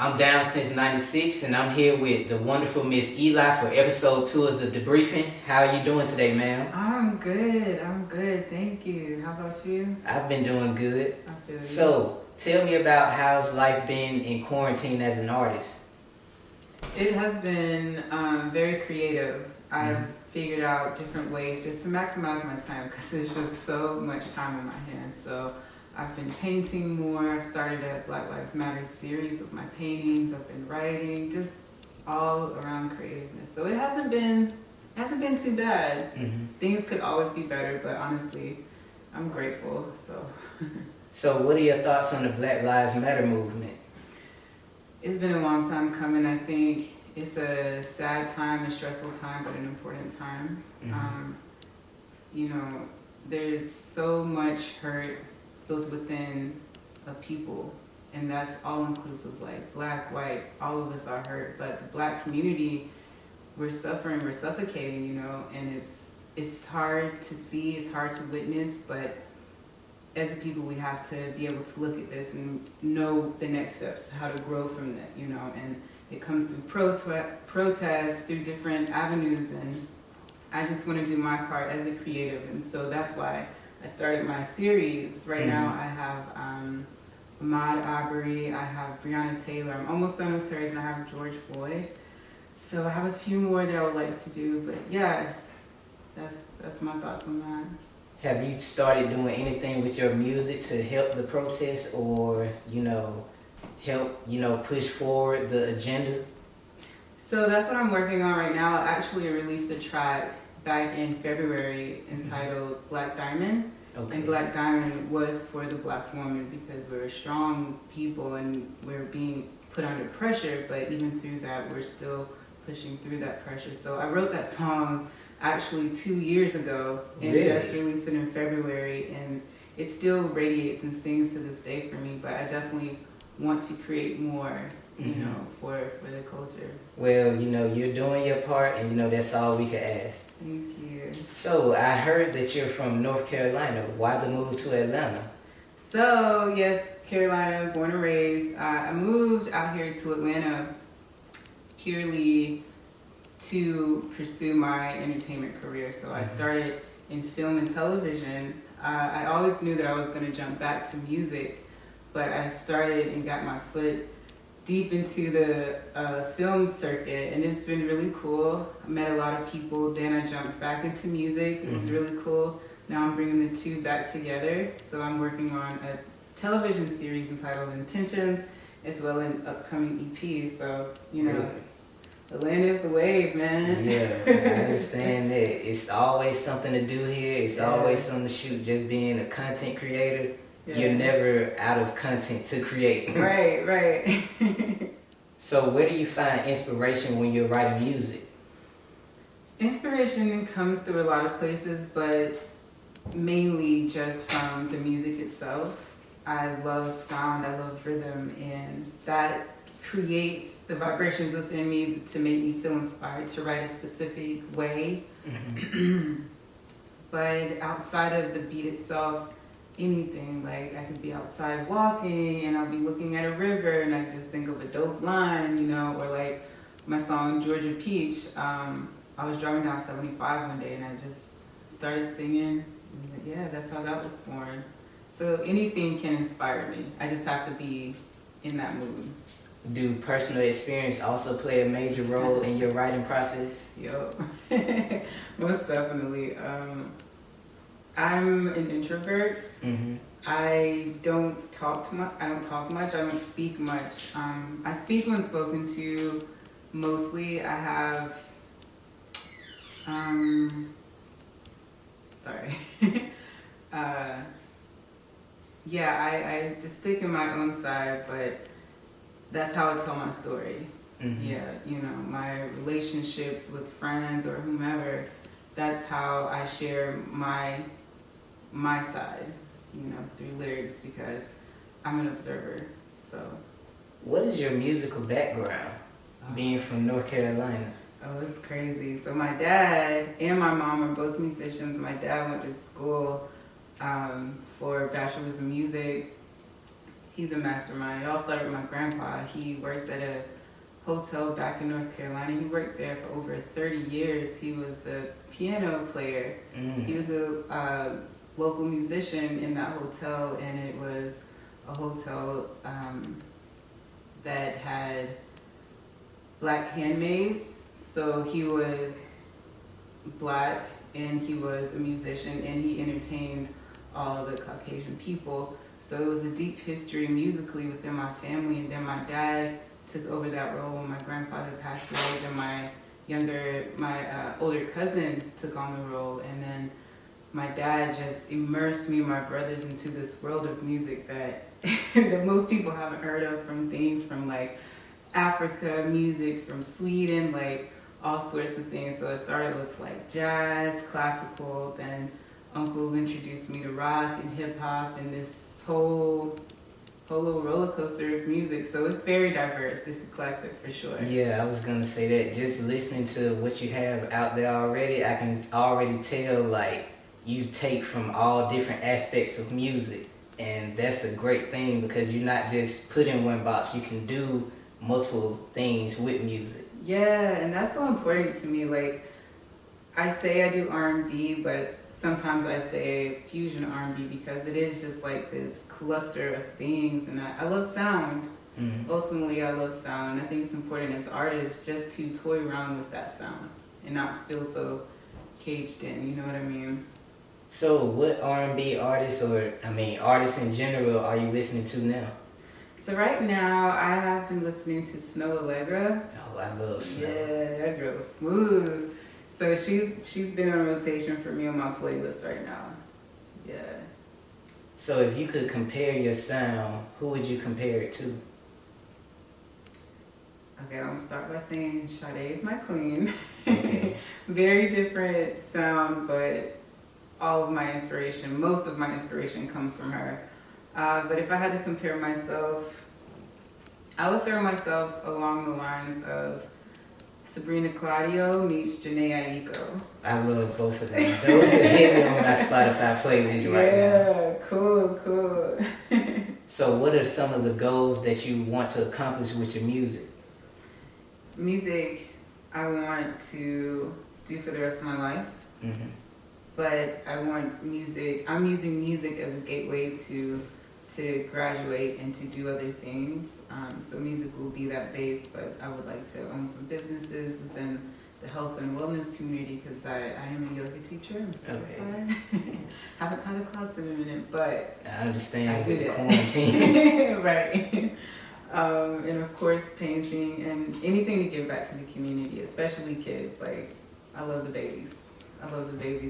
I'm down since '96, and I'm here with the wonderful Miss Eli for episode 2 of the Debriefing. How are you doing today, ma'am? I'm good, thank you. How about you? I've been doing good. I feel you. So, tell me about how's life been in quarantine as an artist? It has been very creative. I've figured out different ways just to maximize my time because there's just so much time in my hands. So I've been painting more. I've started a Black Lives Matter series of my paintings. I've been writing, just all around creativeness. So it hasn't been too bad. Things could always be better, but honestly, I'm grateful. So what are your thoughts on the Black Lives Matter movement? It's been a long time coming. I think it's a sad time, a stressful time, but an important time. There's so much hurt built within a people, and that's all inclusive, like black, white, all of us are hurt, but the black community, we're suffering, we're suffocating, and it's hard to see, it's hard to witness, but as a people we have to be able to look at this and know the next steps, how to grow from that, and it comes through protests, through different avenues, and I just want to do my part as a creative, and so that's why I started my series. Right now I have Ahmaud Arbery, I have Breonna Taylor, I'm almost done with hers, and I have George Floyd. So I have a few more that I would like to do, but yeah, that's my thoughts on that. Have you started doing anything with your music to help the protest or, help, push forward the agenda? So that's what I'm working on right now. I actually released a track back in February entitled Black Diamond. Okay. And Black Diamond was for the black woman because we're strong people and we're being put under pressure, but even through that, we're still pushing through that pressure. So I wrote that song actually 2 years ago and just released it in February, and it still radiates and sings to this day for me, but I definitely want to create more, for the culture. Well, you're doing your part, and that's all we can ask. Thank you. So, I heard that you're from North Carolina. Why the move to Atlanta? So, yes, Carolina, born and raised. I moved out here to Atlanta purely to pursue my entertainment career. So I started in film and television. I always knew that I was going to jump back to music, but I started and got my foot deep into the film circuit, and it's been really cool. I met a lot of people, then I jumped back into music. It was really cool. Now I'm bringing the two back together. So I'm working on a television series entitled Intentions, as well as an upcoming EP. So, the land is the wave, man. Yeah, I understand that. It's always something to do here. It's always something to shoot. Just being a content creator, you're never out of content to create. Right. So where do you find inspiration when you're writing music? Inspiration comes through a lot of places, but mainly just from the music itself. I love sound, I love rhythm, and that creates the vibrations within me to make me feel inspired to write a specific way. But outside of the beat itself, anything, like I could be outside walking and I'll be looking at a river and I just think of a dope line, or like my song Georgia Peach. I was driving down 75 one day and I just started singing. And yeah, that's how that was born. So anything can inspire me. I just have to be in that mood. Do personal experience also play a major role in your writing process? Yup, most definitely. I'm an introvert. I don't talk much. I don't speak much. I speak when spoken to. Mostly, I have. Sorry. I just stick in my own side, but that's how I tell my story. My relationships with friends or whomever, that's how I share my side, through lyrics, because I'm an observer. So what is your musical background, being from North Carolina? Oh, it's crazy. So my dad and my mom are both musicians. My dad went to school for a bachelor's in music. he's a mastermind. It all started with my grandpa. He worked at a hotel back in North Carolina. He worked there for over 30 years. He was the piano player. He was a local musician in that hotel, and it was a hotel that had black handmaids. So he was black, and he was a musician, and he entertained all the Caucasian people. So it was a deep history musically within my family, and then my dad took over that role when my grandfather passed away, then my older cousin took on the role, and then my dad just immersed me and my brothers into this world of music that that most people haven't heard of, from things from like Africa music, from Sweden, like all sorts of things. So it started with like jazz, classical, then uncles introduced me to rock and hip hop and this whole little roller coaster of music. So it's very diverse, it's eclectic for sure. Yeah, I was gonna say that. Just listening to what you have out there already, I can already tell like you take from all different aspects of music, and that's a great thing because you're not just put in one box. You can do multiple things with music. Yeah, and that's so important to me. Like, I say I do R&B, but sometimes I say fusion R&B because it is just like this cluster of things, and I love sound. Ultimately, I love sound. I think it's important as artists just to toy around with that sound and not feel so caged in, you know what I mean? So what R&B artists, or artists in general, are you listening to now? So right now, I have been listening to Snow Allegra. Oh, I love Snow. Yeah, that girl is smooth. So she's been on rotation for me on my playlist right now. Yeah. So if you could compare your sound, who would you compare it to? Okay, I'm gonna start by saying Sade is my queen. Okay. Very different sound, but all of my inspiration, most of my inspiration comes from her. But if I had to compare myself, I would throw myself along the lines of Sabrina Claudio meets Janae Aiko. I love both of them. Those are heavy on my Spotify playlist right now. Yeah, cool. So what are some of the goals that you want to accomplish with your music? Music, I want to do for the rest of my life. But I want music, I'm using music as a gateway to graduate and to do other things. So music will be that base, but I would like to own some businesses within the health and wellness community because I am a yoga teacher. I'm certified. Haven't taught a class in a minute, but I understand I with do the that. quarantine. Right. And of course painting and anything to give back to the community, especially kids. Like, I love the babies.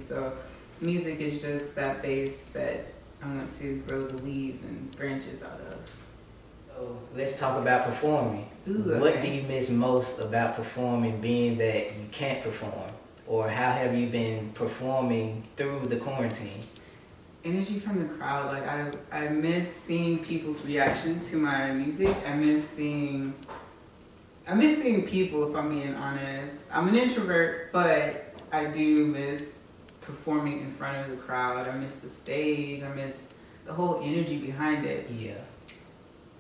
So music is just that base that I want to grow the leaves and branches out of. So let's talk about performing. Ooh, okay. What do you miss most about performing, being that you can't perform? Or how have you been performing through the quarantine? Energy from the crowd. Like, I miss seeing people's reaction to my music. I miss seeing people, if I'm being honest. I'm an introvert, but I do miss performing in front of the crowd. I miss the stage. I miss the whole energy behind it. Yeah.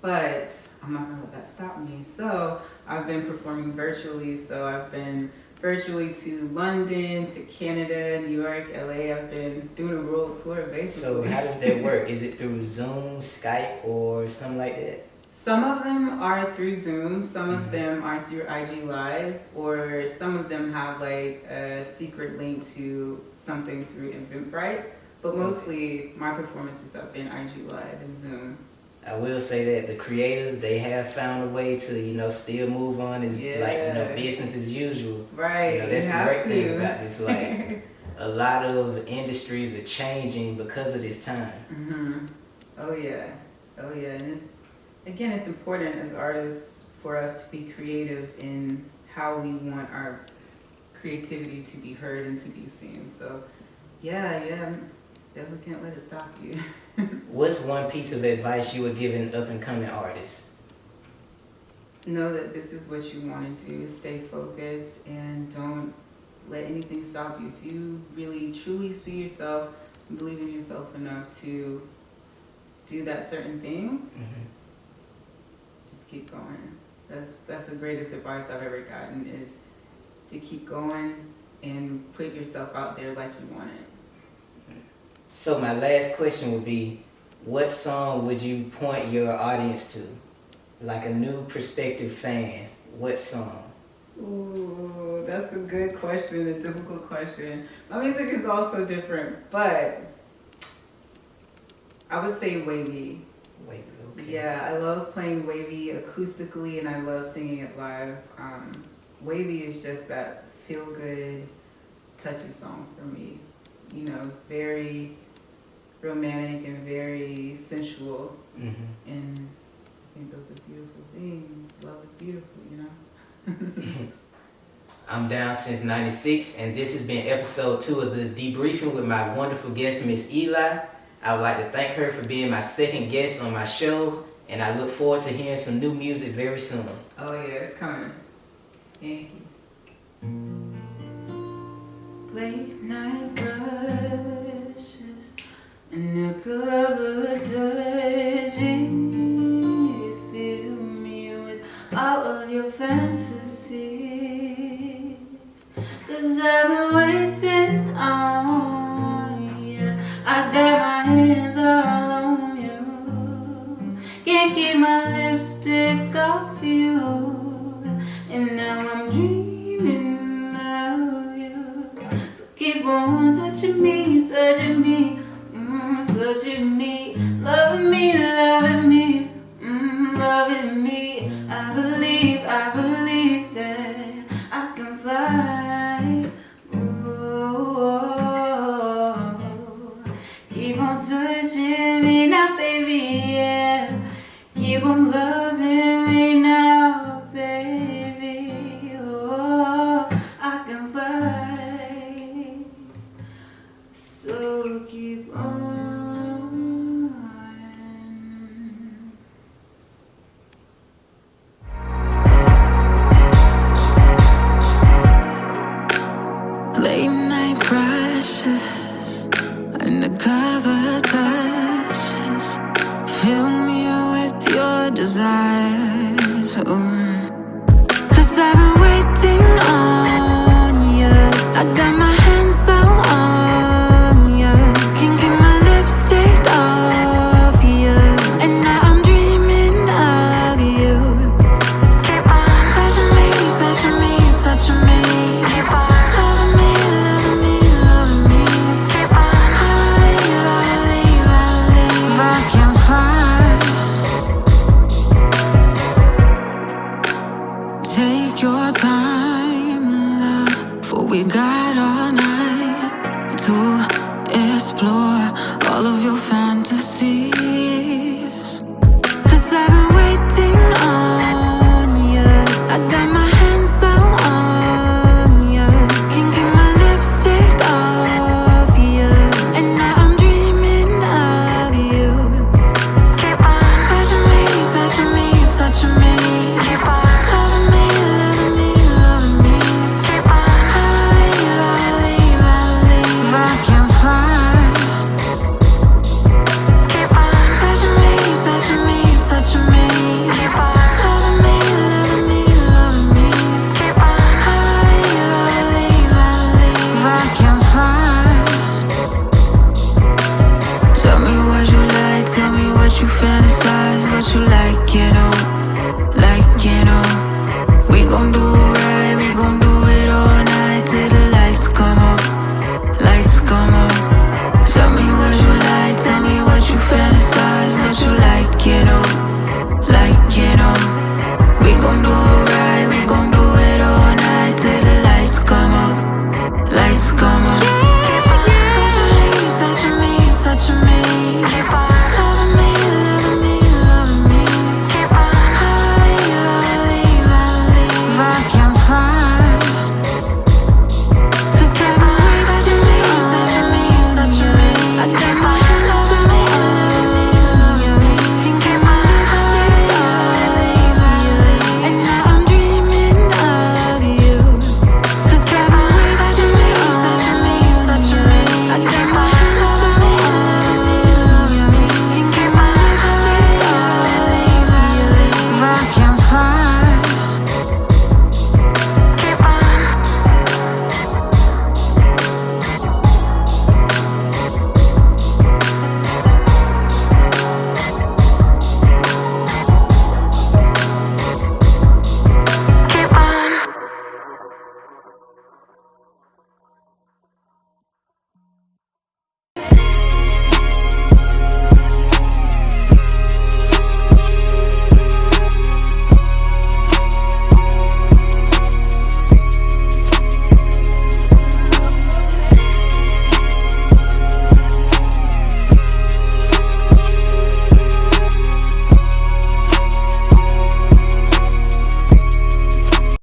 But I'm not gonna let that stop me. So I've been performing virtually. So I've been virtually to London, to Canada, New York, LA. I've been doing a world tour basically. So how does that work? Is it through Zoom, Skype, or something like that? Some of them are through Zoom, some of them are through IG Live, or some of them have like a secret link to something through Eventbrite. But mostly my performances have been IG Live and Zoom. I will say that the creators, they have found a way to, still move on as business as usual. Right. That's the great thing about this. Like, a lot of industries are changing because of this time. Oh yeah. And it's important as artists for us to be creative in how we want our creativity to be heard and to be seen. So yeah, definitely can't let it stop you. What's one piece of advice you would give an up-and-coming artist? Know that this is what you want to do. Stay focused and don't let anything stop you. If you really truly see yourself and believe in yourself enough to do that certain thing, just keep going. That's the greatest advice I've ever gotten, is to keep going and put yourself out there like you want it. So my last question would be, what song would you point your audience to? Like a new prospective fan, what song? Ooh, that's a good question, a difficult question. My music is also different, but I would say wavy. Wavy, okay. Yeah, I love playing wavy acoustically, and I love singing it live. Wavy is just that feel-good, touching song for me. You know, it's very romantic and very sensual, and I think those are beautiful things. Love is beautiful, you know? I'm down since '96, and this has been episode 2 of the Debriefing with my wonderful guest, Miss Eli. I would like to thank her for being my second guest on my show, and I look forward to hearing some new music very soon. Oh yeah, it's coming. Thank you. Late night brushes and the cover touches fill me with all of your fantasies, 'cause I've been waiting on you. I got my hands all on you, can't keep my lipstick off you, and now I'm dreaming of you. So keep on touching me, touching me, touching me, loving me, loving me, loving me. I believe that I can fly. Ooh, keep on touching me now, baby, yeah. Keep on loving me now, baby. Oh, I can fly. So keep on. Late night brushes and the cover touches fill me with your desires. 'Cause I've been waiting on you. I got my hands out on you, can't keep my lipstick off you, and now I'm dreaming of you. Touching me, touching me, touching me, loving me, loving me, loving me. I believe I can fly. Take your time, love, for we got all night to explore.